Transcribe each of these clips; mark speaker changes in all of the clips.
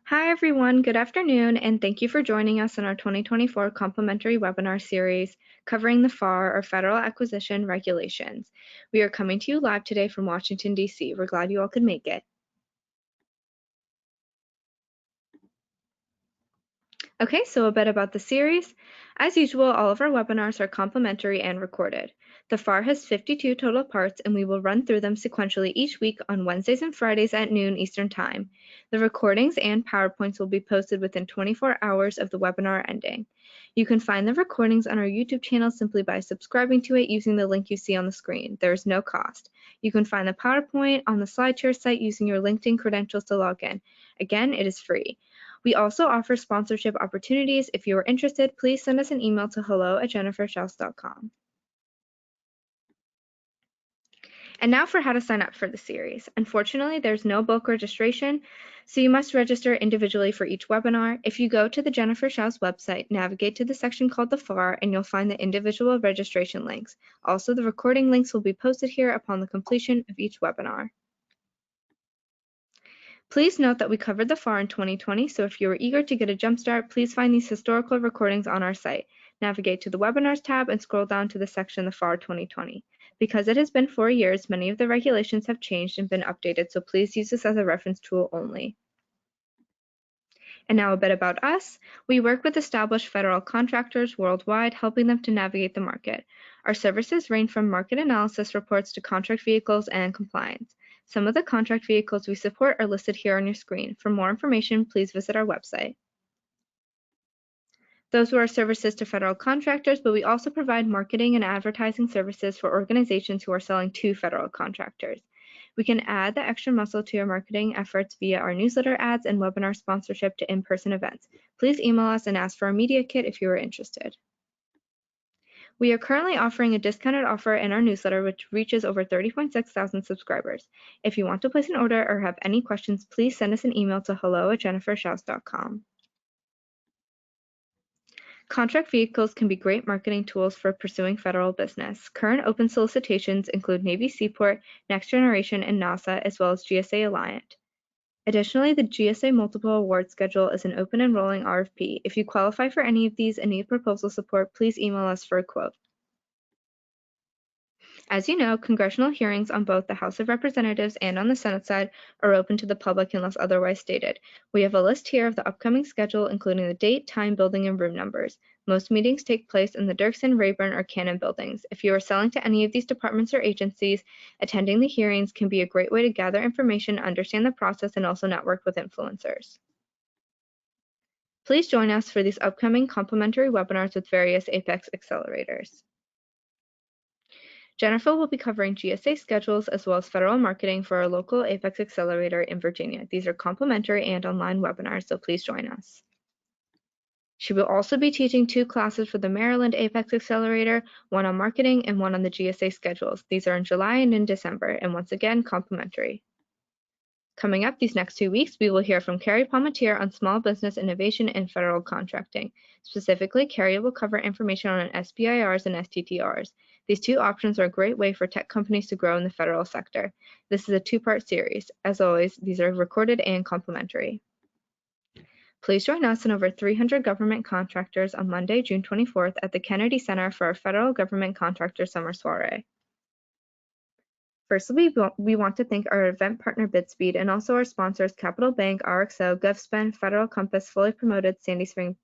Speaker 1: Hi everyone, good afternoon, and thank you for joining us in our 2024 complimentary webinar series covering the FAR, or Federal Acquisition Regulations. We are coming to you live today from Washington, D.C. We're glad you all could make it. Okay, so a bit about the series. As usual, all of our webinars are complimentary and recorded. The FAR has 52 total parts, and we will run through them sequentially each week on Wednesdays and Fridays at noon Eastern Time. The recordings and PowerPoints will be posted within 24 hours of the webinar ending. You can find the recordings on our YouTube channel simply by subscribing to it using the link you see on the screen. There is no cost. You can find the PowerPoint on the SlideShare site using your LinkedIn credentials to log in. Again, it is free. We also offer sponsorship opportunities. If you are interested, please send us an email to hello@jenniferschaus.com. And now for how to sign up for the series. Unfortunately, there's no bulk registration, so you must register individually for each webinar. If you go to the Jennifer Schaus website, navigate to the section called the FAR, and you'll find the individual registration links. Also, the recording links will be posted here upon the completion of each webinar. Please note that we covered the FAR in 2020, so if you are eager to get a jump start, please find these historical recordings on our site. Navigate to the Webinars tab and scroll down to the section The FAR 2020. Because it has been 4 years, many of the regulations have changed and been updated, so please use this as a reference tool only. And now a bit about us. We work with established federal contractors worldwide, helping them to navigate the market. Our services range from market analysis reports to contract vehicles and compliance. Some of the contract vehicles we support are listed here on your screen. For more information, please visit our website. Those are our services to federal contractors, but we also provide marketing and advertising services for organizations who are selling to federal contractors. We can add the extra muscle to your marketing efforts via our newsletter ads and webinar sponsorship to in-person events. Please email us and ask for a media kit if you are interested. We are currently offering a discounted offer in our newsletter, which reaches over 30.6 thousand subscribers. If you want to place an order or have any questions, please send us an email to hello@jenniferschaus.com. Contract vehicles can be great marketing tools for pursuing federal business. Current open solicitations include Navy Seaport, Next Generation, and NASA, as well as GSA Alliant. Additionally, the GSA Multiple Award Schedule is an open and rolling RFP. If you qualify for any of these and need proposal support, please email us for a quote. As you know, congressional hearings on both the House of Representatives and on the Senate side are open to the public unless otherwise stated. We have a list here of the upcoming schedule, including the date, time, building, and room numbers. Most meetings take place in the Dirksen, Rayburn, or Cannon buildings. If you are selling to any of these departments or agencies, attending the hearings can be a great way to gather information, understand the process, and also network with influencers. Please join us for these upcoming complimentary webinars with various Apex accelerators. Jennifer will be covering GSA schedules as well as federal marketing for our local Apex Accelerator in Virginia. These are complimentary and online webinars, so please join us. She will also be teaching 2 classes for the Maryland Apex Accelerator, one on marketing and one on the GSA schedules. These are in July and in December, and once again, complimentary. Coming up these next 2 weeks, we will hear from Carrie Palmatier on small business innovation and federal contracting. Specifically, Carrie will cover information on SBIRs and STTRs. These 2 options are a great way for tech companies to grow in the federal sector. This is a 2-part series. As always, these are recorded and complimentary. Please join us and over 300 government contractors on Monday, June 24th at the Kennedy Center for our Federal Government Contractor Summer Soiree. Firstly, we want to thank our event partner BidSpeed and also our sponsors Capital Bank, RXO, GovSpend, Federal Compass, Fully Promoted, Sandy Spring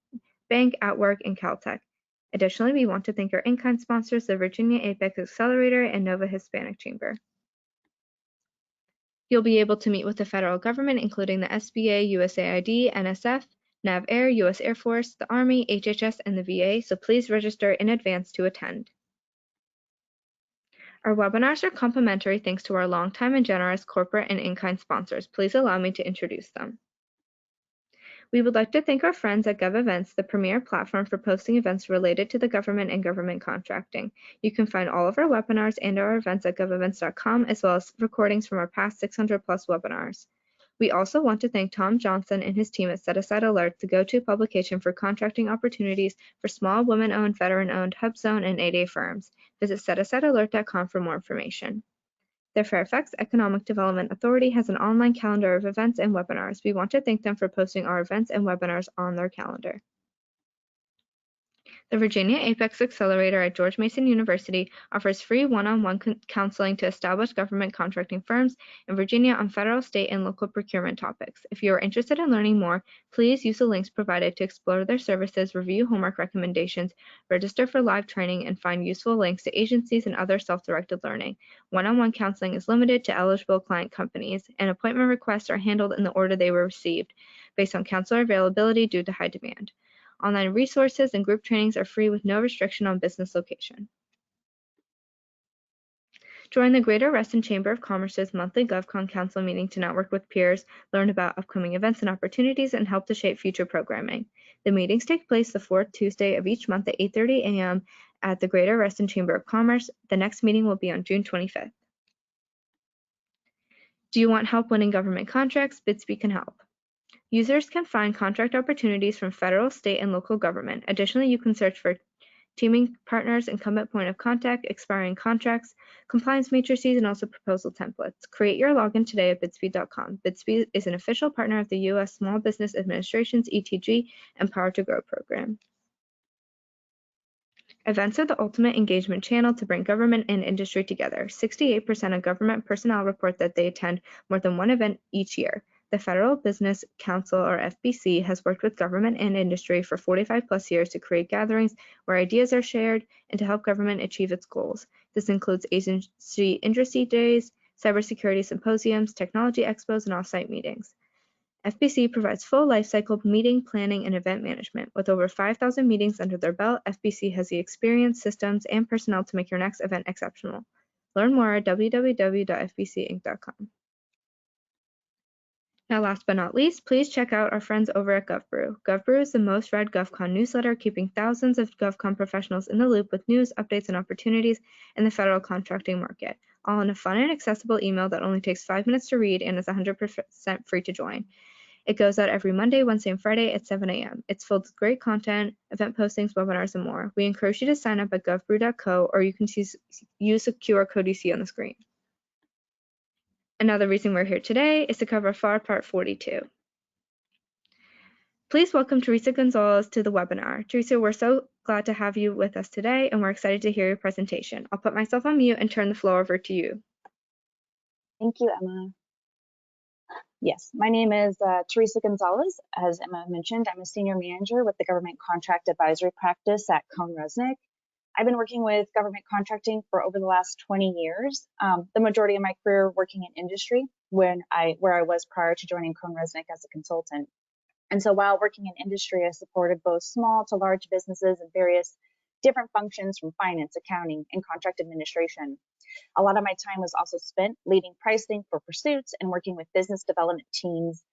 Speaker 1: Bank, Outwork, and Caltech. Additionally, we want to thank our in-kind sponsors, the Virginia Apex Accelerator and Nova Hispanic Chamber. You'll be able to meet with the federal government, including the SBA, USAID, NSF, NAVAIR, US Air Force, the Army, HHS, and the VA, so please register in advance to attend. Our webinars are complimentary thanks to our longtime and generous corporate and in-kind sponsors. Please allow me to introduce them. We would like to thank our friends at GovEvents, the premier platform for posting events related to the government and government contracting. You can find all of our webinars and our events at govevents.com, as well as recordings from our past 600+ webinars. We also want to thank Tom Johnson and his team at Set Aside Alert, the go-to publication for contracting opportunities for small, women-owned, veteran-owned, HubZone, and 8A firms. Visit setasidealert.com for more information. The Fairfax Economic Development Authority has an online calendar of events and webinars. We want to thank them for posting our events and webinars on their calendar. The Virginia Apex Accelerator at George Mason University offers free one-on-one counseling to established government contracting firms in Virginia on federal, state, and local procurement topics. If you are interested in learning more, please use the links provided to explore their services, review homework recommendations, register for live training, and find useful links to agencies and other self-directed learning. One-on-one counseling is limited to eligible client companies, and appointment requests are handled in the order they were received, based on counselor availability due to high demand. Online resources and group trainings are free with no restriction on business location. Join the Greater Reston Chamber of Commerce's monthly GovCon Council meeting to network with peers, learn about upcoming events and opportunities, and help to shape future programming. The meetings take place the fourth Tuesday of each month at 8:30 a.m. at the Greater Reston Chamber of Commerce. The next meeting will be on June 25th. Do you want help winning government contracts? Bitsby can help. Users can find contract opportunities from federal, state, and local government. Additionally, you can search for teaming partners, incumbent point of contact, expiring contracts, compliance matrices, and also proposal templates. Create your login today at bitsby.com. Bitsby is an official partner of the U.S. Small Business Administration's ETG and Power to Grow program. Events are the ultimate engagement channel to bring government and industry together. 68% of government personnel report that they attend more than one event each year. The Federal Business Council, or FBC, has worked with government and industry for 45+ years to create gatherings where ideas are shared and to help government achieve its goals. This includes agency industry days, cybersecurity symposiums, technology expos, and off-site meetings. FBC provides full lifecycle meeting planning and event management. With over 5,000 meetings under their belt, FBC has the experience, systems, and personnel to make your next event exceptional. Learn more at www.fbcinc.com. Now, last but not least, please check out our friends over at GovBrew. GovBrew is the most read GovCon newsletter, keeping thousands of GovCon professionals in the loop with news, updates, and opportunities in the federal contracting market, all in a fun and accessible email that only takes 5 minutes to read and is 100% free to join. It goes out every Monday, Wednesday, and Friday at 7 a.m. It's filled with great content, event postings, webinars, and more. We encourage you to sign up at govbrew.co, or you can use the QR code you see on the screen. Another reason we're here today is to cover FAR Part 42. Please welcome Teresa Gonzalez to the webinar. Teresa, we're so glad to have you with us today, and we're excited to hear your presentation. I'll put myself on mute and turn the floor over to you.
Speaker 2: Thank you, Emma. Yes, my name is Teresa Gonzalez. As Emma mentioned, I'm a senior manager with the Government Contract Advisory Practice at CohnReznick. I've been working with government contracting for over the last 20 years, the majority of my career working in industry where I was prior to joining CohnReznick as a consultant. And so while working in industry, I supported both small to large businesses in various different functions from finance, accounting, and contract administration. A lot of my time was also spent leading pricing for pursuits and working with business development teams.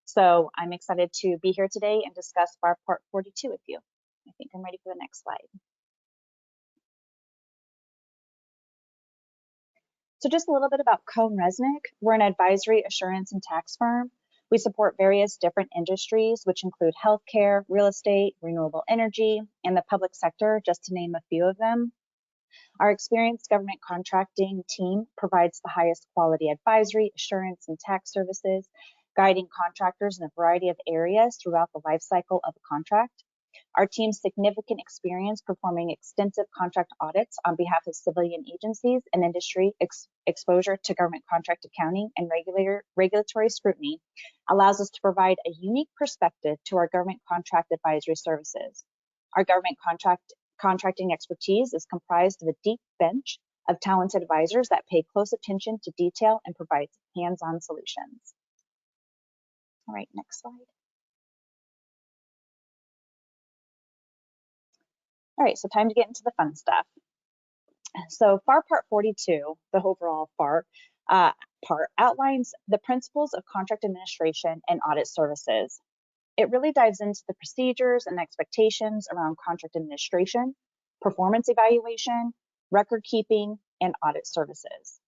Speaker 2: So I'm excited to be here today and discuss FAR Part 42 with you. I think I'm ready for the next slide. So just a little bit about CohnReznick. We're an advisory, assurance, and tax firm. We support various different industries, which include healthcare, real estate, renewable energy, and the public sector, just to name a few of them. Our experienced government contracting team provides the highest quality advisory, assurance, and tax services, guiding contractors in a variety of areas throughout the life cycle of a contract. Our team's significant experience performing extensive contract audits on behalf of civilian agencies and industry exposure to government contract accounting and regulatory scrutiny allows us to provide a unique perspective to our government contract advisory services. Our government contracting expertise is comprised of a deep bench of talented advisors that pay close attention to detail and provide hands-on solutions. All right, next slide. All right, so time to get into the fun stuff. So FAR Part 42, the overall FAR part, outlines the principles of contract administration and audit services. It really dives into the procedures and expectations around contract administration, performance evaluation, record keeping, and audit services.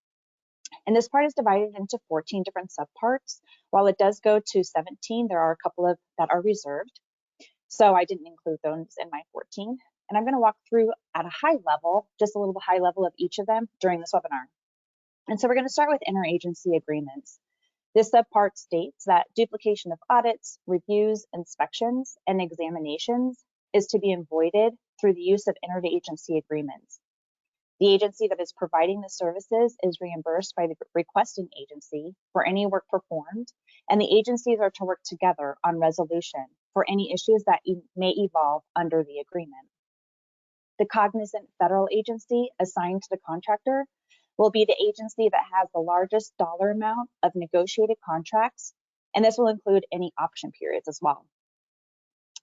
Speaker 2: And this part is divided into 14 different subparts. While it does go to 17, there are a couple of that are reserved. So I didn't include those in my 14. And I'm going to walk through at a high level, just a little high level of each of them during this webinar. And so we're going to start with interagency agreements. This subpart states that duplication of audits, reviews, inspections, and examinations is to be avoided through the use of interagency agreements. The agency that is providing the services is reimbursed by the requesting agency for any work performed, and the agencies are to work together on resolution for any issues that may evolve under the agreement. The cognizant federal agency assigned to the contractor will be the agency that has the largest dollar amount of negotiated contracts, and this will include any option periods as well.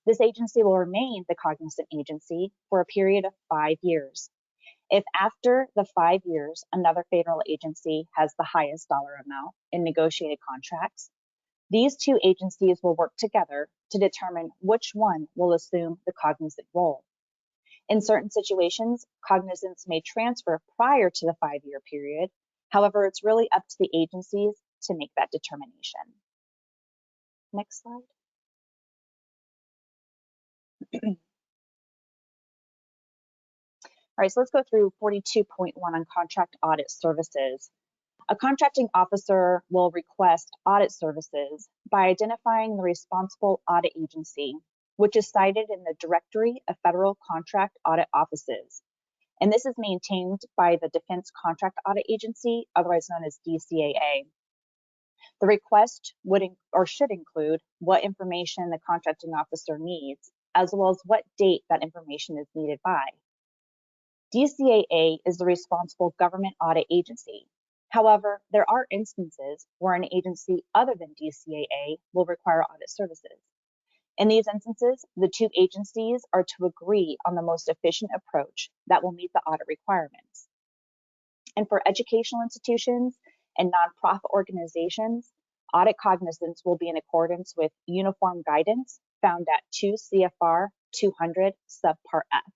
Speaker 2: This agency will remain the cognizant agency for a period of 5 years. If after the 5 years, another federal agency has the highest dollar amount in negotiated contracts, these two agencies will work together to determine which one will assume the cognizant role. In certain situations, cognizance may transfer prior to the 5-year period. However, it's really up to the agencies to make that determination. Next slide. All right, so let's go through 42.1 on contract audit services. A contracting officer will request audit services by identifying the responsible audit agency, which is cited in the Directory of Federal Contract Audit Offices. And this is maintained by the Defense Contract Audit Agency, otherwise known as DCAA. The request would or should include what information the contracting officer needs, as well as what date that information is needed by. DCAA is the responsible government audit agency. However, there are instances where an agency other than DCAA will require audit services. In these instances, the two agencies are to agree on the most efficient approach that will meet the audit requirements. And for educational institutions and nonprofit organizations, audit cognizance will be in accordance with uniform guidance found at 2 CFR 200 subpart F.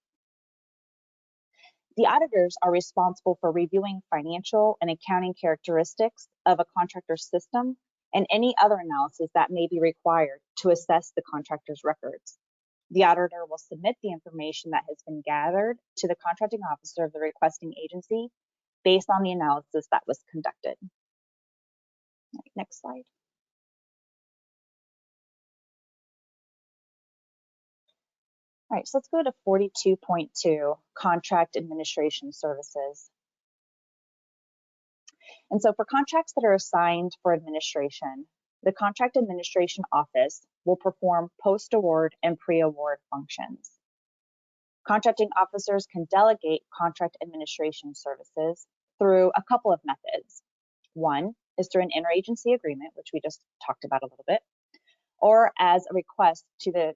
Speaker 2: The auditors are responsible for reviewing financial and accounting characteristics of a contractor's system and any other analysis that may be required to assess the contractor's records. The auditor will submit the information that has been gathered to the contracting officer of the requesting agency based on the analysis that was conducted. Right, next slide. All right, so let's go to 42.2, contract administration services. And so for contracts that are assigned for administration, the Contract Administration Office will perform post-award and pre-award functions. Contracting officers can delegate contract administration services through a couple of methods. One is through an interagency agreement, which we just talked about a little bit, or as a request to the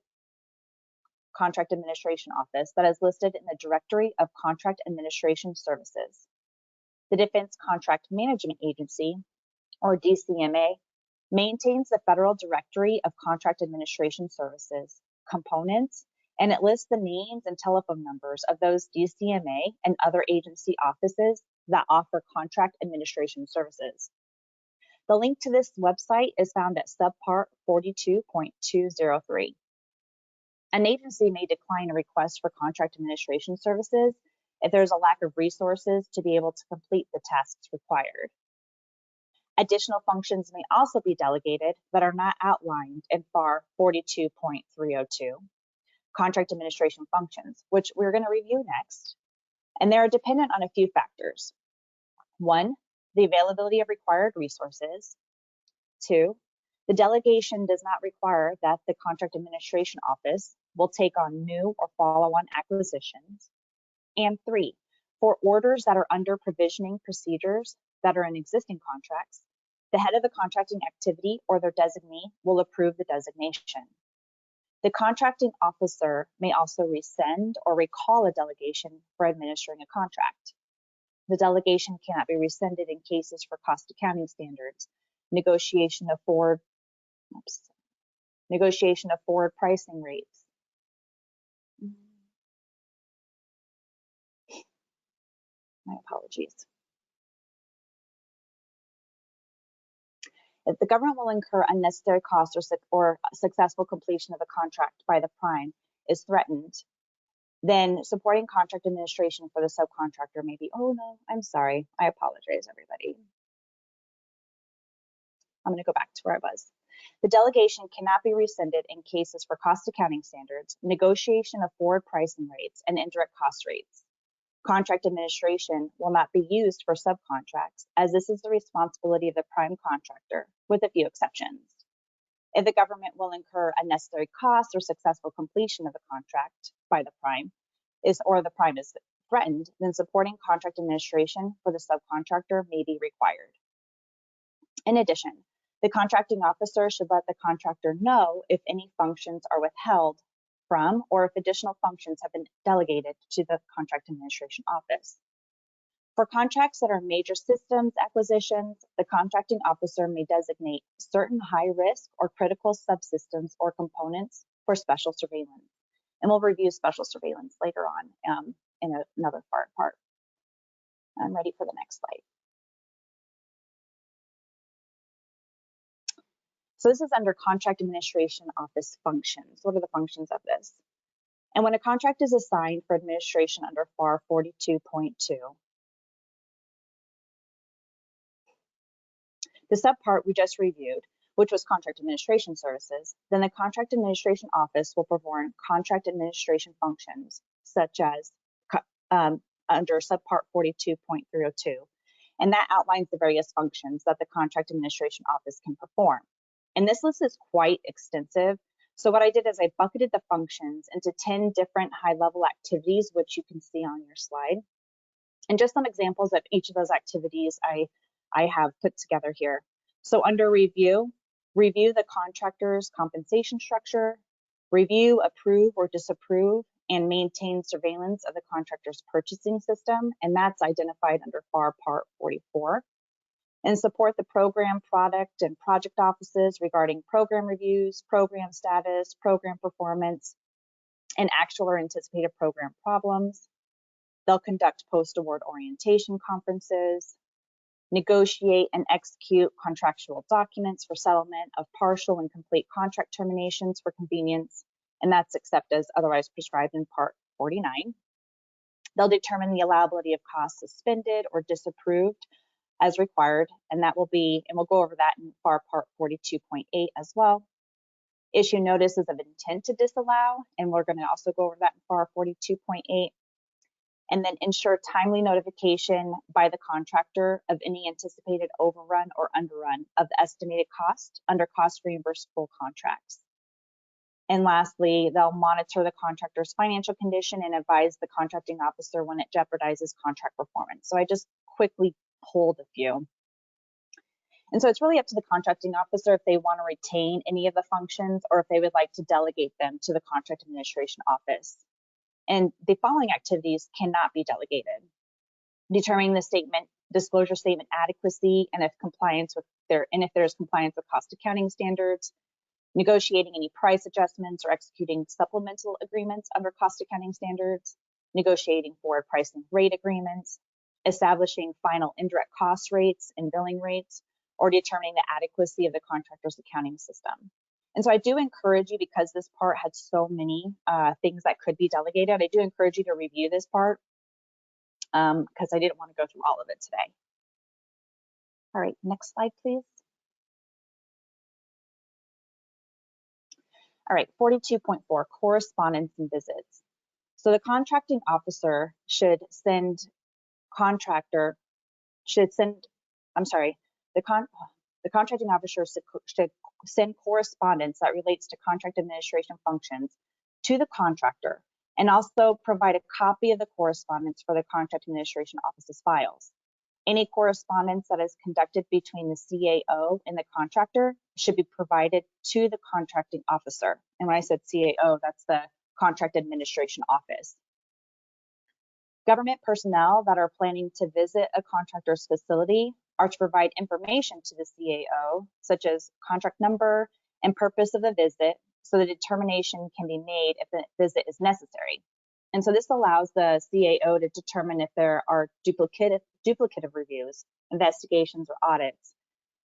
Speaker 2: Contract Administration Office that is listed in the Directory of Contract Administration Services. The Defense Contract Management Agency, or DCMA, maintains the Federal Directory of Contract Administration Services components, and it lists the names and telephone numbers of those DCMA and other agency offices that offer contract administration services. The link to this website is found at subpart 42.203. An agency may decline a request for contract administration services if there's a lack of resources to be able to complete the tasks required. Additional functions may also be delegated that are not outlined in FAR 42.302, contract administration functions, which we're going to review next. And they are dependent on a few factors. 1, the availability of required resources. 2, the delegation does not require that the Contract Administration Office will take on new or follow-on acquisitions. And 3, for orders that are under provisioning procedures that are in existing contracts, the head of the contracting activity or their designee will approve the designation. The contracting officer may also rescind or recall a delegation for administering a contract. The delegation cannot be rescinded in cases for cost accounting standards, negotiation of forward pricing rates. My apologies. If the government will incur unnecessary costs or successful completion of a contract by the prime is threatened, Then supporting contract administration for the subcontractor may be, oh no, I'm sorry, I apologize, everybody. I'm going to go back to where I was. The delegation cannot be rescinded in cases for cost accounting standards, negotiation of forward pricing rates, and indirect cost rates. Contract administration will not be used for subcontracts, as this is the responsibility of the prime contractor, with a few exceptions. If the government will incur unnecessary costs or successful completion of the contract by the prime, or the prime is threatened, then supporting contract administration for the subcontractor may be required. In addition, the contracting officer should let the contractor know if any functions are withheld from or if additional functions have been delegated to the contract administration office. For contracts that are major systems acquisitions, the contracting officer may designate certain high risk or critical subsystems or components for special surveillance. And we'll review special surveillance later on in another part. I'm ready for the next slide. So this is under contract administration office functions. What are the functions of this? And when a contract is assigned for administration under FAR 42.2, the subpart we just reviewed, which was contract administration services, then the contract administration office will perform contract administration functions, such as under subpart 42.302. And that outlines the various functions that the contract administration office can perform. And this list is quite extensive. So what I did is I bucketed the functions into 10 different high-level activities, which you can see on your slide. And just some examples of each of those activities I have put together here. So under review the contractor's compensation structure, review, approve, or disapprove, and maintain surveillance of the contractor's purchasing system, and that's identified under FAR Part 44. And support the program, product, and project offices regarding program reviews, program status, program performance, and actual or anticipated program problems. They'll conduct post-award orientation conferences, negotiate and execute contractual documents for settlement of partial and complete contract terminations for convenience, and that's except as otherwise prescribed in Part 49. They'll determine the allowability of costs suspended or disapproved as required, and that will be, and we'll go over that in FAR Part 42.8 as well. Issue notices of intent to disallow, and we're going to also go over that in FAR 42.8. And then ensure timely notification by the contractor of any anticipated overrun or underrun of the estimated cost under cost reimbursable contracts. And lastly, they'll monitor the contractor's financial condition and advise the contracting officer when it jeopardizes contract performance. So I just quickly pulled a few. And so it's really up to the contracting officer if they want to retain any of the functions or if they would like to delegate them to the contract administration office. And the following activities cannot be delegated: determining the disclosure statement adequacy and if there's compliance with cost accounting standards, negotiating any price adjustments or executing supplemental agreements under cost accounting standards, negotiating forward pricing rate agreements, establishing final indirect cost rates and billing rates, or determining the adequacy of the contractor's accounting system. And so I do encourage you, because this part had so many things that could be delegated, I do encourage you to review this part because I didn't want to go through all of it today. All right, next slide, please. All right, 42.4, correspondence and visits. So the contracting officer should send the contracting officer should send correspondence that relates to contract administration functions to the contractor and also provide a copy of the correspondence for the contract administration office's files. Any correspondence that is conducted between the CAO and the contractor should be provided to the contracting officer. And when I said CAO, that's the contract administration office. Government personnel that are planning to visit a contractor's facility are to provide information to the CAO, such as contract number and purpose of the visit, so the determination can be made if the visit is necessary. And so this allows the CAO to determine if there are duplicative reviews, investigations, or audits.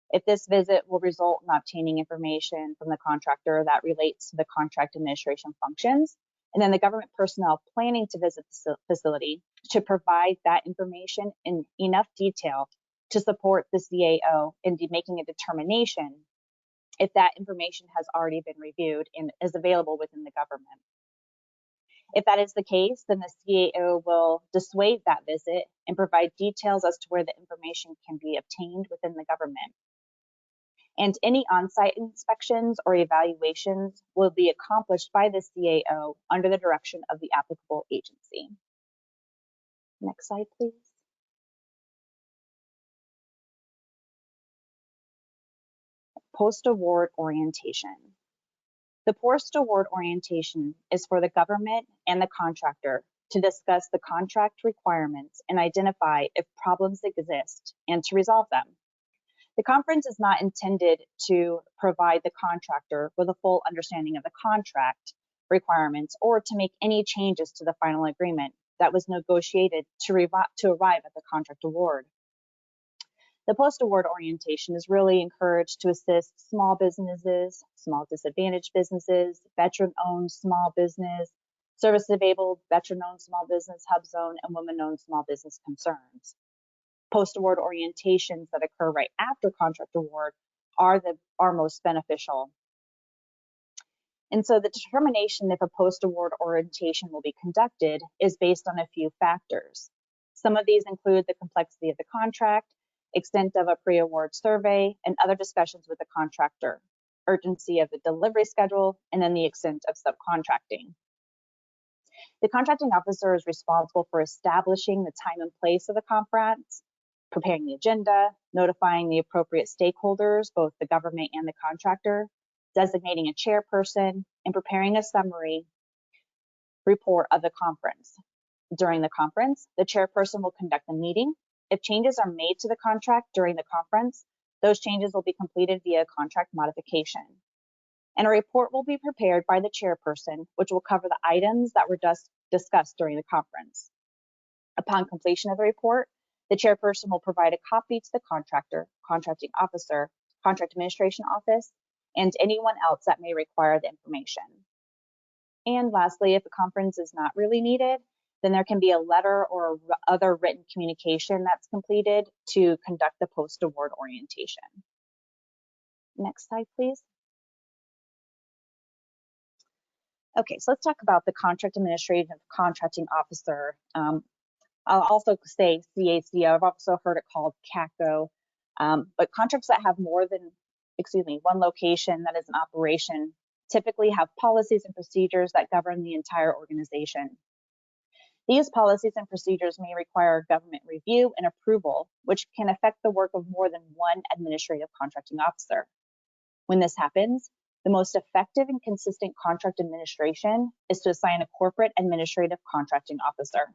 Speaker 2: If this visit will result in obtaining information from the contractor that relates to the contract administration functions, And then the government personnel planning to visit the facility should provide that information in enough detail to support the CAO in making a determination if that information has already been reviewed and is available within the government. If that is the case, then the CAO will dissuade that visit and provide details as to where the information can be obtained within the government. And any on-site inspections or evaluations will be accomplished by the CAO under the direction of the applicable agency. Next slide, please. Post-award orientation. The post-award orientation is for the government and the contractor to discuss the contract requirements and identify if problems exist and to resolve them. The conference is not intended to provide the contractor with a full understanding of the contract requirements or to make any changes to the final agreement that was negotiated to arrive at the contract award. The post-award orientation is really encouraged to assist small businesses, small disadvantaged businesses, veteran-owned small business, service-disabled, veteran-owned small business, hub zone, and women-owned small business concerns. Post-award orientations that occur right after contract award are most beneficial. And so the determination if a post-award orientation will be conducted is based on a few factors. Some of these include the complexity of the contract, extent of a pre-award survey, and other discussions with the contractor, urgency of the delivery schedule, and then the extent of subcontracting. The contracting officer is responsible for establishing the time and place of the conference, preparing the agenda, notifying the appropriate stakeholders, both the government and the contractor, designating a chairperson, and preparing a summary report of the conference. During the conference, the chairperson will conduct a meeting. If changes are made to the contract during the conference, those changes will be completed via contract modification. And a report will be prepared by the chairperson, which will cover the items that were discussed during the conference. Upon completion of the report, the chairperson will provide a copy to the contractor, contracting officer, contract administration office, and anyone else that may require the information. And lastly, if the conference is not really needed, then there can be a letter or other written communication that's completed to conduct the post-award orientation. Next slide, please. Okay, so let's talk about the contract administrative contracting officer. I'll also say CACO. I've also heard it called CACO, but contracts that have more than, one location that is in operation typically have policies and procedures that govern the entire organization. These policies and procedures may require government review and approval, which can affect the work of more than one administrative contracting officer. When this happens, the most effective and consistent contract administration is to assign a corporate administrative contracting officer.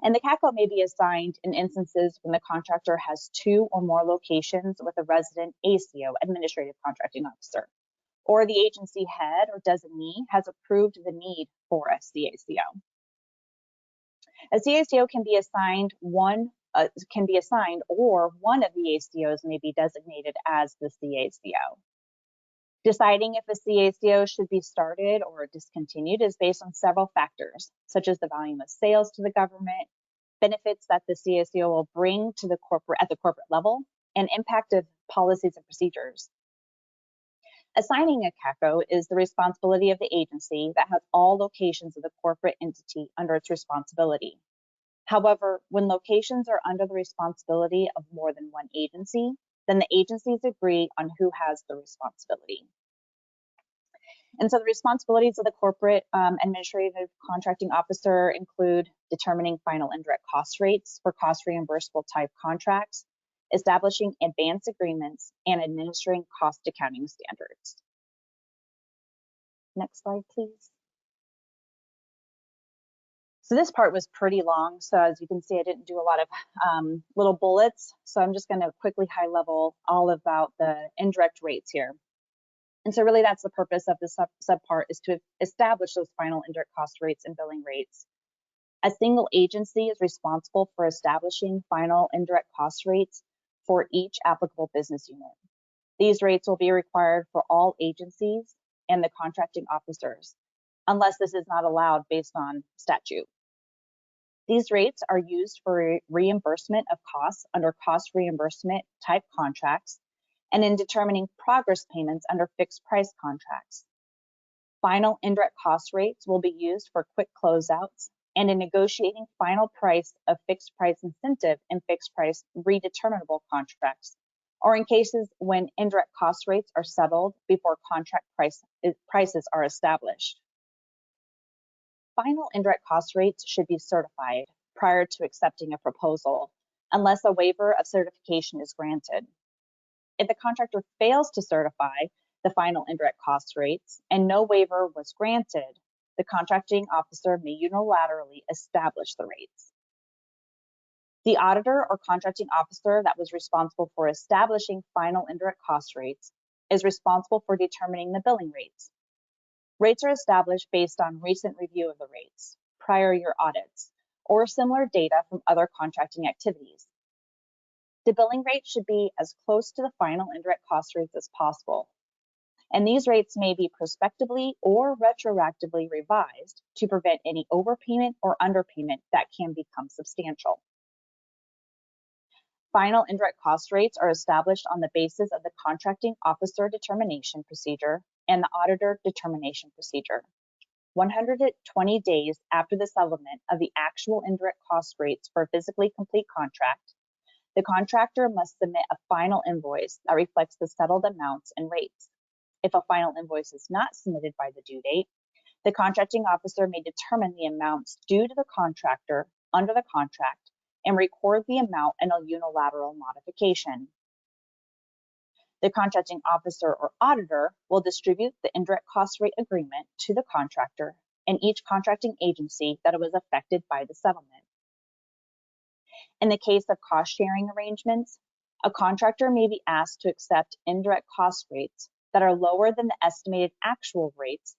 Speaker 2: And the CACO may be assigned in instances when the contractor has 2 or more locations with a resident ACO, administrative contracting officer, or the agency head or designee has approved the need for a CACO. A CACO can be assigned or one of the ACOs may be designated as the CACO. Deciding if a CACO should be started or discontinued is based on several factors, such as the volume of sales to the government, benefits that the CACO will bring to at the corporate level, and impact of policies and procedures. Assigning a CACO is the responsibility of the agency that has all locations of the corporate entity under its responsibility. However, when locations are under the responsibility of more than one agency, then the agencies agree on who has the responsibility. And so the responsibilities of the corporate administrative contracting officer include determining final indirect cost rates for cost reimbursable type contracts, establishing advance agreements, and administering cost accounting standards. Next slide, please. So this part was pretty long. So as you can see, I didn't do a lot of little bullets. So I'm just going to quickly high level all about the indirect rates here. And so really that's the purpose of this subpart is to establish those final indirect cost rates and billing rates. A single agency is responsible for establishing final indirect cost rates for each applicable business unit. These rates will be required for all agencies and the contracting officers. unless this is not allowed based on statute. These rates are used for reimbursement of costs under cost reimbursement type contracts and in determining progress payments under fixed price contracts. Final indirect cost rates will be used for quick closeouts and in negotiating final price of fixed price incentive and fixed price redeterminable contracts, or in cases when indirect cost rates are settled before contract prices are established. Final indirect cost rates should be certified prior to accepting a proposal, unless a waiver of certification is granted. If the contractor fails to certify the final indirect cost rates and no waiver was granted, the contracting officer may unilaterally establish the rates. The auditor or contracting officer that was responsible for establishing final indirect cost rates is responsible for determining the billing rates. Rates are established based on recent review of the rates, prior year audits, or similar data from other contracting activities. The billing rate should be as close to the final indirect cost rates as possible, and these rates may be prospectively or retroactively revised to prevent any overpayment or underpayment that can become substantial. Final indirect cost rates are established on the basis of the contracting officer determination procedure and the auditor determination procedure. 120 days after the settlement of the actual indirect cost rates for a physically complete contract, the contractor must submit a final invoice that reflects the settled amounts and rates. If a final invoice is not submitted by the due date, the contracting officer may determine the amounts due to the contractor under the contract and record the amount in a unilateral modification. The contracting officer or auditor will distribute the indirect cost rate agreement to the contractor and each contracting agency that was affected by the settlement. In the case of cost sharing arrangements, a contractor may be asked to accept indirect cost rates that are lower than the estimated actual rates,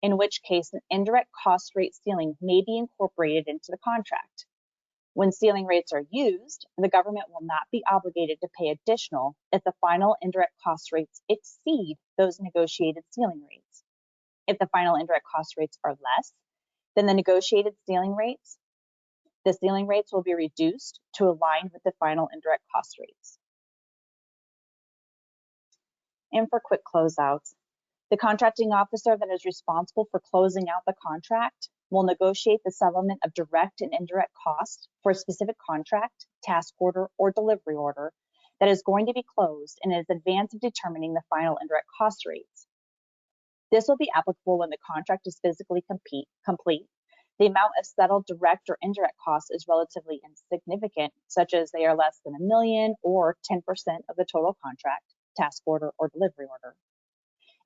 Speaker 2: in which case an indirect cost rate ceiling may be incorporated into the contract. When ceiling rates are used, the government will not be obligated to pay additional if the final indirect cost rates exceed those negotiated ceiling rates. If the final indirect cost rates are less than the negotiated ceiling rates, the ceiling rates will be reduced to align with the final indirect cost rates. And for quick closeouts, the contracting officer that is responsible for closing out the contract will negotiate the settlement of direct and indirect costs for a specific contract, task order, or delivery order that is going to be closed in advance of determining the final indirect cost rates. This will be applicable when the contract is physically complete. The amount of settled direct or indirect costs is relatively insignificant, such as they are less than $1 million or 10% of the total contract, task order, or delivery order.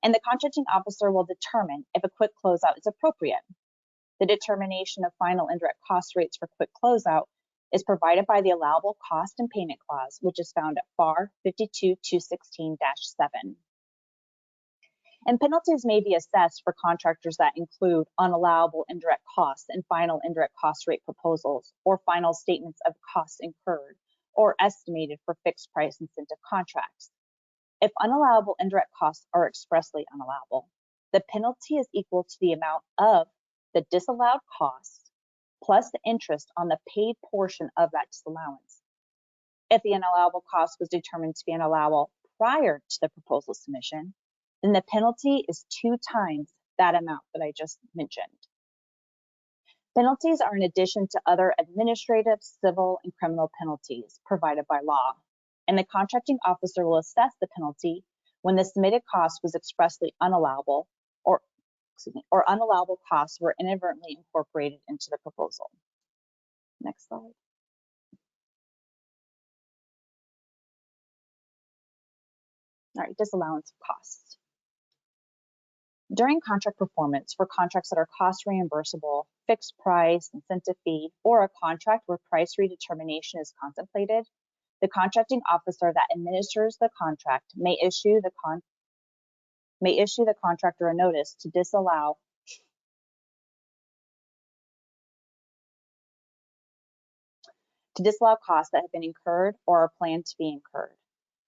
Speaker 2: And the contracting officer will determine if a quick closeout is appropriate. The determination of final indirect cost rates for quick closeout is provided by the allowable cost and payment clause, which is found at FAR 52216-7. And penalties may be assessed for contractors that include unallowable indirect costs and final indirect cost rate proposals, or final statements of costs incurred or estimated for fixed price incentive contracts. If unallowable indirect costs are expressly unallowable, the penalty is equal to the amount of the disallowed costs plus the interest on the paid portion of that disallowance. If the unallowable cost was determined to be unallowable prior to the proposal submission, then the penalty is 2 times that amount that I just mentioned. Penalties are in addition to other administrative, civil, and criminal penalties provided by law, and the contracting officer will assess the penalty when the submitted cost was expressly unallowable or unallowable costs were inadvertently incorporated into the proposal. Next slide. All right, disallowance of costs. During contract performance for contracts that are cost reimbursable, fixed price, incentive fee, or a contract where price redetermination is contemplated, the contracting officer that administers the contract may issue the contractor a notice to disallow costs that have been incurred or are planned to be incurred.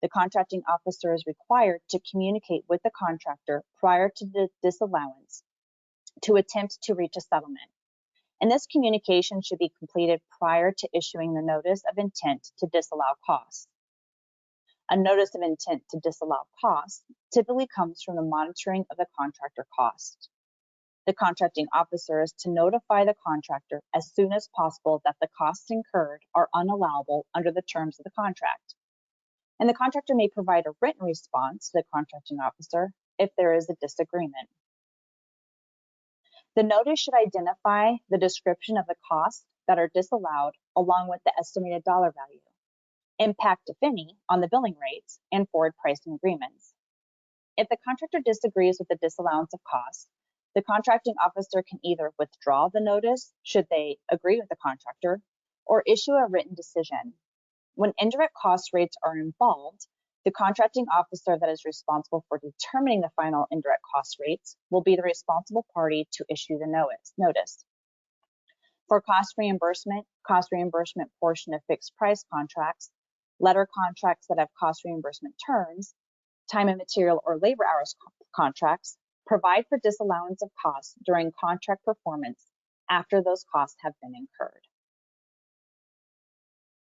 Speaker 2: The contracting officer is required to communicate with the contractor prior to the disallowance to attempt to reach a settlement. And this communication should be completed prior to issuing the notice of intent to disallow costs. A notice of intent to disallow costs typically comes from the monitoring of the contractor cost. The contracting officer is to notify the contractor as soon as possible that the costs incurred are unallowable under the terms of the contract. And the contractor may provide a written response to the contracting officer if there is a disagreement. The notice should identify the description of the costs that are disallowed along with the estimated dollar value, impact, if any, on the billing rates and forward pricing agreements. If the contractor disagrees with the disallowance of costs, the contracting officer can either withdraw the notice should they agree with the contractor or issue a written decision. When indirect cost rates are involved, the contracting officer that is responsible for determining the final indirect cost rates will be the responsible party to issue the notice. For cost reimbursement portion of fixed price contracts, letter contracts that have cost reimbursement terms, time and material or labor hours contracts, provide for disallowance of costs during contract performance after those costs have been incurred.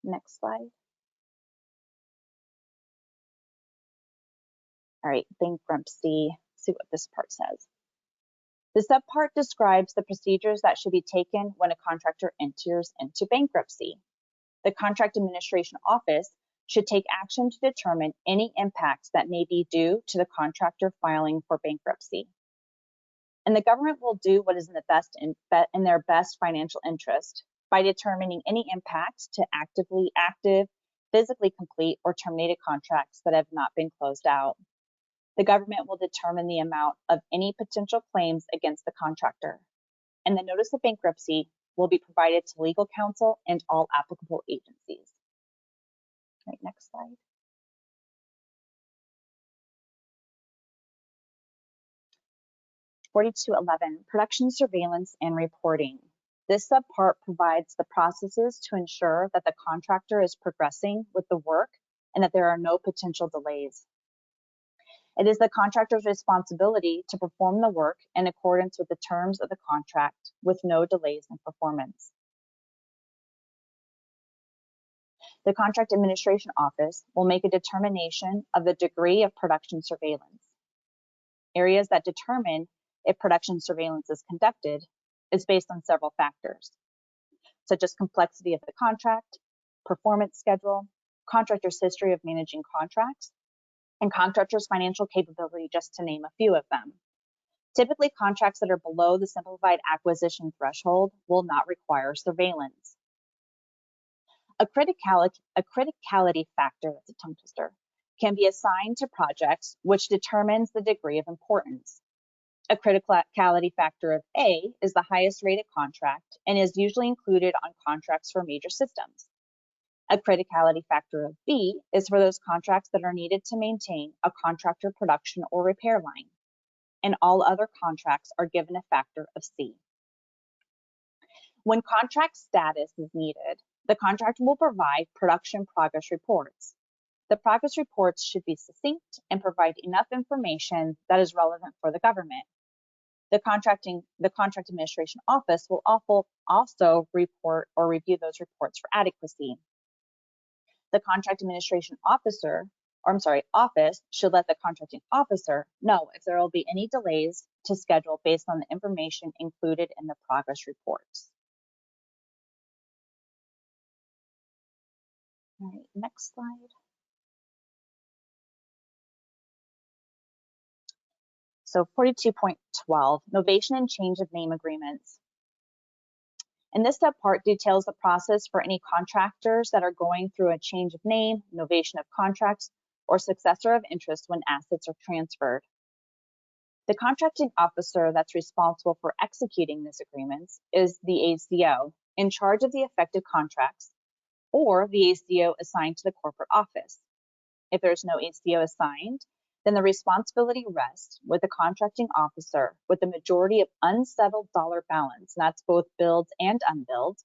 Speaker 2: Next slide. All right, bankruptcy, see what this part says. The subpart describes the procedures that should be taken when a contractor enters into bankruptcy. The Contract Administration Office should take action to determine any impacts that may be due to the contractor filing for bankruptcy. And the government will do what is in their best financial interest by determining any impacts to active, physically complete, or terminated contracts that have not been closed out. The government will determine the amount of any potential claims against the contractor, and the notice of bankruptcy will be provided to legal counsel and all applicable agencies. Right, next slide. (4211) Production surveillance and reporting. This subpart provides the processes to ensure that the contractor is progressing with the work and that there are no potential delays. It is the contractor's responsibility to perform the work in accordance with the terms of the contract with no delays in performance. The Contract Administration Office will make a determination of the degree of production surveillance. Areas that determine if production surveillance is conducted is based on several factors, such as complexity of the contract, performance schedule, contractor's history of managing contracts, and contractor's financial capability, just to name a few of them. Typically, contracts that are below the simplified acquisition threshold will not require surveillance. A criticality factor, that's a tongue twister, can be assigned to projects which determines the degree of importance. A criticality factor of A is the highest rated contract and is usually included on contracts for major systems. A criticality factor of B is for those contracts that are needed to maintain a contractor production or repair line, and all other contracts are given a factor of C. When contract status is needed, the contractor will provide production progress reports. The progress reports should be succinct and provide enough information that is relevant for the government. The Contract Administration Office will also report or review those reports for adequacy. The Contract Administration Office should let the contracting officer know if there will be any delays to schedule based on the information included in the progress reports. All right, next slide. So 42.12, novation and change of name agreements. And this subpart details the process for any contractors that are going through a change of name, novation of contracts, or successor of interest when assets are transferred. The contracting officer that's responsible for executing these agreements is the ACO, in charge of the affected contracts, or the ACO assigned to the corporate office. If there's no ACO assigned, then the responsibility rests with the contracting officer with the majority of unsettled dollar balance, and that's both billed and unbilled.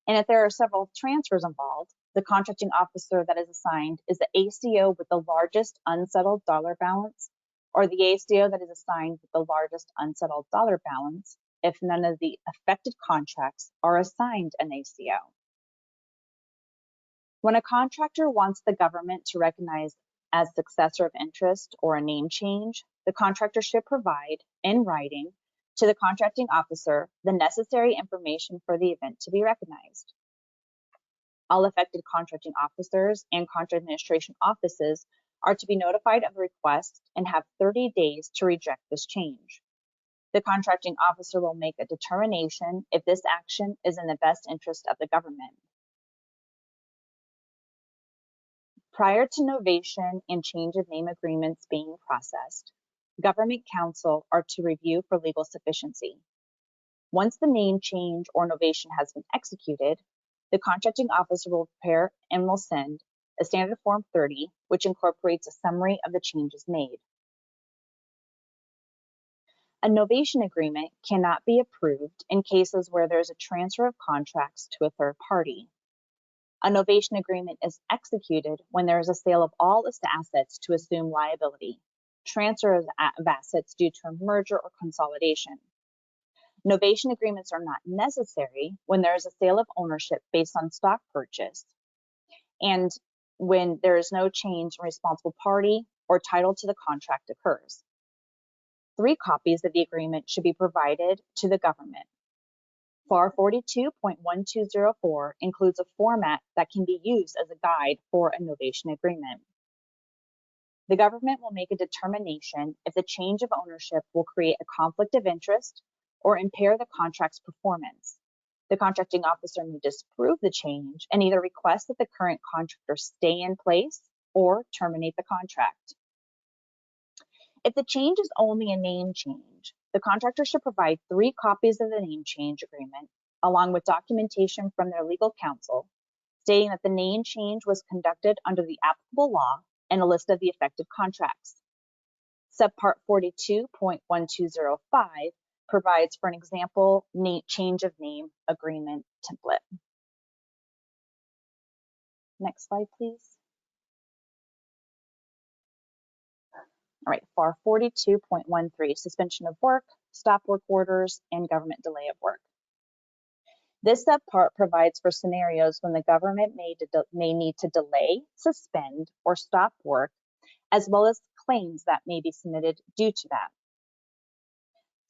Speaker 2: And if there are several transfers involved, the contracting officer that is assigned is the ACO with the largest unsettled dollar balance, or the ACO that is assigned with the largest unsettled dollar balance if none of the affected contracts are assigned an ACO. When a contractor wants the government to recognize as successor of interest or a name change, the contractor should provide, in writing, to the contracting officer the necessary information for the event to be recognized. All affected contracting officers and contract administration offices are to be notified of the request and have 30 days to reject this change. The contracting officer will make a determination if this action is in the best interest of the government. Prior to novation and change of name agreements being processed, government counsel are to review for legal sufficiency. Once the name change or novation has been executed, the contracting officer will prepare and will send a standard Form 30, which incorporates a summary of the changes made. A novation agreement cannot be approved in cases where there is a transfer of contracts to a third party. A novation agreement is executed when there is a sale of all its assets to assume liability, transfer of assets due to a merger or consolidation. Novation agreements are not necessary when there is a sale of ownership based on stock purchase and when there is no change in responsible party or title to the contract occurs. 3 copies of the agreement should be provided to the government. FAR 42.1204 includes a format that can be used as a guide for a novation agreement. The government will make a determination if the change of ownership will create a conflict of interest or impair the contract's performance. The contracting officer may disapprove the change and either request that the current contractor stay in place or terminate the contract. If the change is only a name change, the contractor should provide 3 copies of the name change agreement, along with documentation from their legal counsel, stating that the name change was conducted under the applicable law and a list of the affected contracts. Subpart 42.1205 provides for an example change of name agreement template. Next slide, please. All right, FAR 42.13, suspension of work, stop work orders, and government delay of work. This subpart provides for scenarios when the government may need to delay, suspend, or stop work, as well as claims that may be submitted due to that.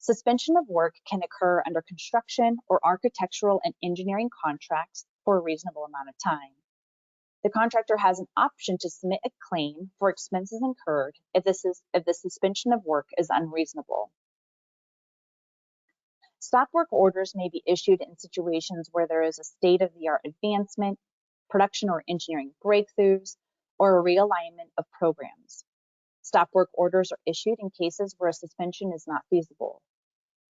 Speaker 2: Suspension of work can occur under construction or architectural and engineering contracts for a reasonable amount of time. The contractor has an option to submit a claim for expenses incurred if the suspension of work is unreasonable. Stop work orders may be issued in situations where there is a state-of-the-art advancement, production or engineering breakthroughs, or a realignment of programs. Stop work orders are issued in cases where a suspension is not feasible.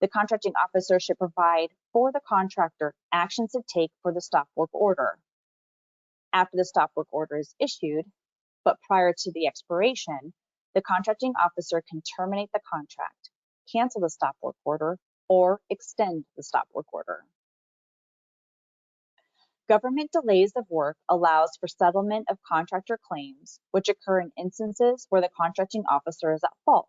Speaker 2: The contracting officer should provide for the contractor actions to take for the stop work order. After the stop work order is issued, but prior to the expiration, the contracting officer can terminate the contract, cancel the stop work order, or extend the stop work order. Government delays of work allows for settlement of contractor claims, which occur in instances where the contracting officer is at fault.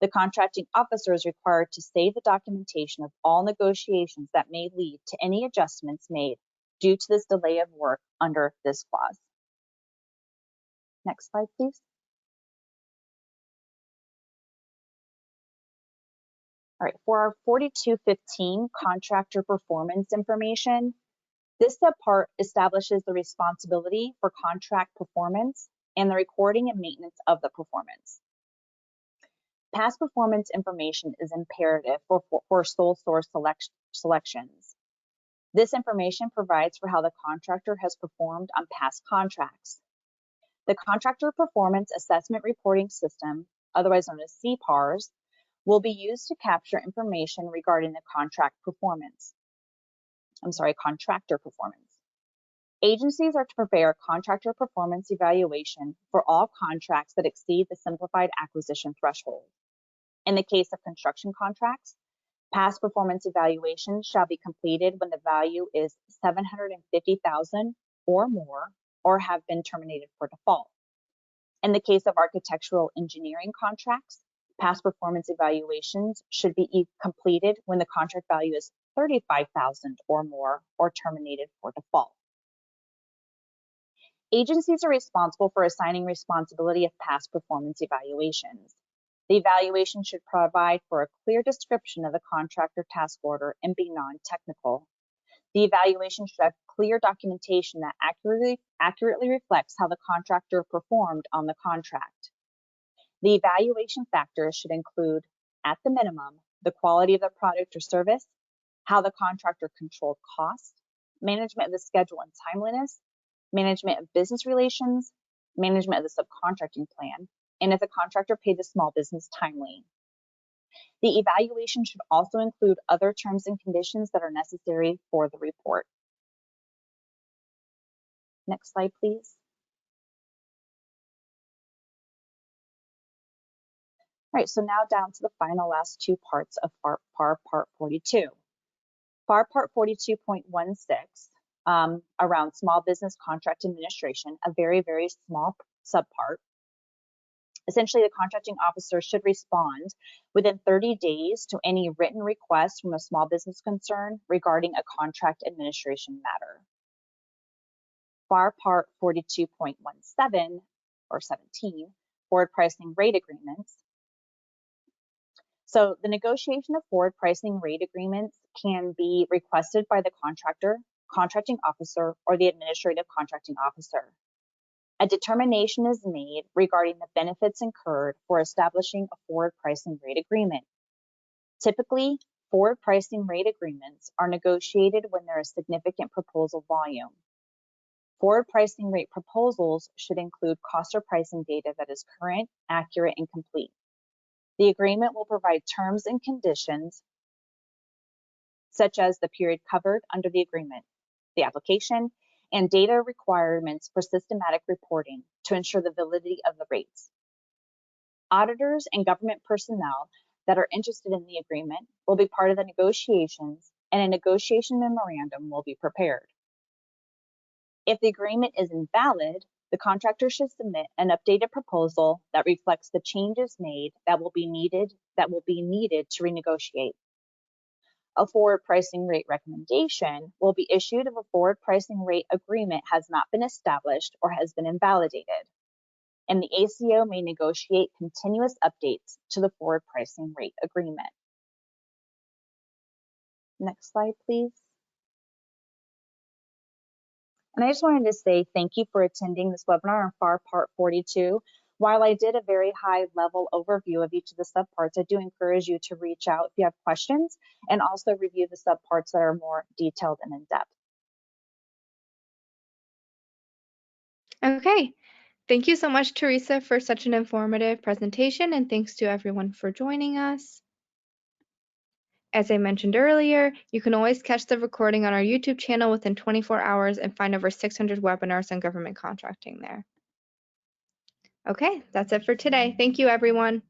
Speaker 2: The contracting officer is required to save the documentation of all negotiations that may lead to any adjustments made due to this delay of work under this clause. Next slide, please. All right, for our 4215 contractor performance information, this subpart establishes the responsibility for contract performance and the recording and maintenance of the performance. Past performance information is imperative for sole source selections. This information provides for how the contractor has performed on past contracts. The Contractor Performance Assessment Reporting System, otherwise known as CPARS, will be used to capture information regarding the contractor performance. Agencies are to prepare contractor performance evaluation for all contracts that exceed the simplified acquisition threshold. In the case of construction contracts, past performance evaluations shall be completed when the value is $750,000 or more, or have been terminated for default. In the case of architectural engineering contracts, Past performance evaluations should be completed when the contract value is $35,000 or more or terminated for default. Agencies are responsible for assigning responsibility of past performance evaluations. The evaluation should provide for a clear description of the contract or task order and be non-technical. The evaluation should have clear documentation that accurately reflects how the contractor performed on the contract. The evaluation factors should include, at the minimum, the quality of the product or service, how the contractor controlled costs, management of the schedule and timeliness, management of business relations, management of the subcontracting plan, and if the contractor paid the small business timely. The evaluation should also include other terms and conditions that are necessary for the report. Next slide, please. All right, so now down to the final last two parts of FAR Part 42. FAR Part 42.16, around small business contract administration, a very, very small subpart. Essentially, the contracting officer should respond within 30 days to any written request from a small business concern regarding a contract administration matter. FAR Part 42.17 or 17, forward pricing rate agreements. So the negotiation of forward pricing rate agreements can be requested by the contractor, contracting officer, or the administrative contracting officer. A determination is made regarding the benefits incurred for establishing a forward pricing rate agreement. Typically, forward pricing rate agreements are negotiated when there is significant proposal volume. Forward pricing rate proposals should include cost or pricing data that is current, accurate, and complete. The agreement will provide terms and conditions such as the period covered under the agreement, the application, and data requirements for systematic reporting to ensure the validity of the rates. Auditors and government personnel that are interested in the agreement will be part of the negotiations, and a negotiation memorandum will be prepared. If the agreement is invalid, the contractor should submit an updated proposal that reflects the changes made that will be needed to renegotiate. A forward pricing rate recommendation will be issued if a forward pricing rate agreement has not been established or has been invalidated, and the ACO may negotiate continuous updates to the forward pricing rate agreement. Next slide, please. And I just wanted to say thank you for attending this webinar on FAR Part 42. While I did a very high level overview of each of the subparts, I do encourage you to reach out if you have questions and also review the subparts that are more detailed and in depth.
Speaker 1: Okay, thank you so much, Teresa, for such an informative presentation, and thanks to everyone for joining us. As I mentioned earlier, you can always catch the recording on our YouTube channel within 24 hours and find over 600 webinars on government contracting there. Okay, that's it for today. Thank you, everyone.